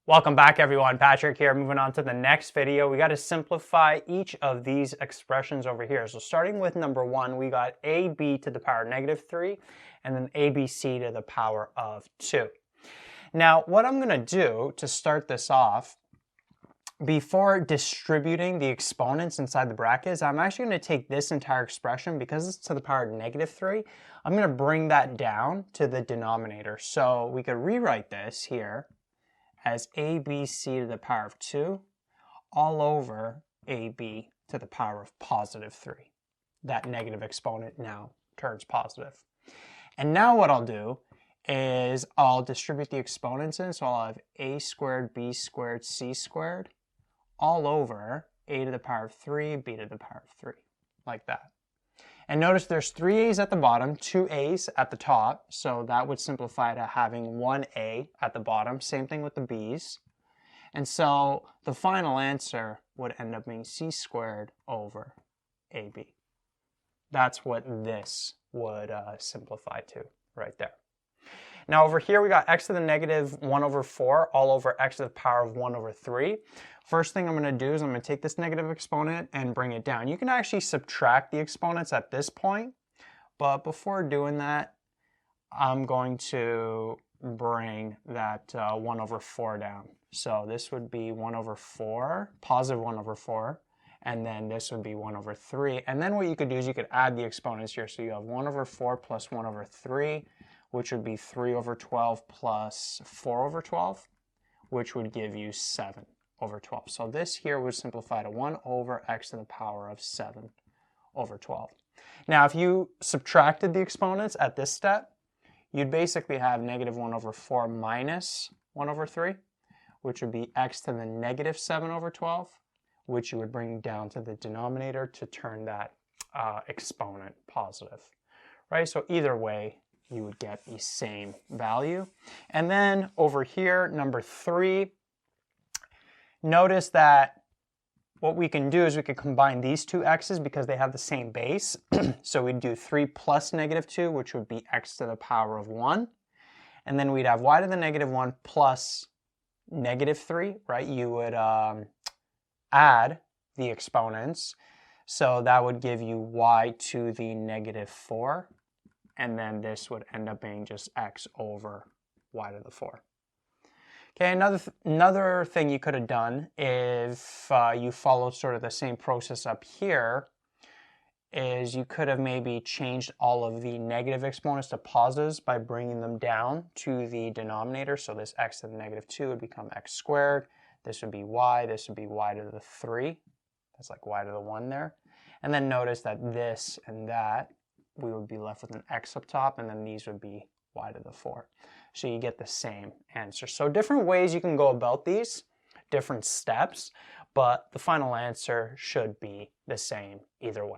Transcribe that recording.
Welcome back everyone, Patrick here. Moving on to the next video, we got to simplify each of these expressions over here. So starting with number 1, we got AB to the power of -3 and then ABC to the power of 2. Now what I'm going to do to start this off, before distributing the exponents inside the brackets, I'm actually going to take this entire expression, because it's to the power of -3, I'm going to bring that down to the denominator. So we could rewrite this here as ABC to the power of 2 all over AB to the power of +3. That negative exponent now turns positive. And now what I'll do is I'll distribute the exponents in, so I'll have a squared, b squared, c squared all over a to the power of 3, b to the power of 3, like that. And notice there's 3 a's at the bottom, 2 a's at the top, so that would simplify to having 1 a at the bottom. Same thing with the b's. And so the final answer would end up being c squared over ab. That's what this would simplify to right there. Now over here we got x to the -1/4 all over x to the power of 1/3. First thing I'm going to do is I'm going to take this negative exponent and bring it down. You can actually subtract the exponents at this point, but before doing that, I'm going to bring that 1/4 down. So this would be 1/4, positive 1/4, and then this would be 1/3. And then what you could do is you could add the exponents here. So you have 1/4 plus 1/3, which would be 3/12 plus 4/12, which would give you 7/12. So this here would simplify to 1 over x to the power of 7/12. Now if you subtracted the exponents at this step, you'd basically have -1/4 minus 1/3, which would be x to the -7/12, which you would bring down to the denominator to turn that exponent positive, right? So either way, you would get the same value. And then over here, number 3, notice that what we can do is we could combine these two x's because they have the same base. So we'd do 3 plus -2, which would be x to the power of 1. And then we'd have y to the -1 plus -3, right? You would add the exponents. So that would give you y to the -4. And then this would end up being just x over y to the 4. Okay, another thing you could have done if you followed sort of the same process up here is you could have maybe changed all of the negative exponents to positives by bringing them down to the denominator. So this x to the -2 would become x squared. This would be y. This would be y to the 3. That's like y to the 1 there. And then notice that this and that, we would be left with an x up top, and then these would be y to the 4. So you get the same answer. So different ways you can go about these, different steps, but the final answer should be the same either way.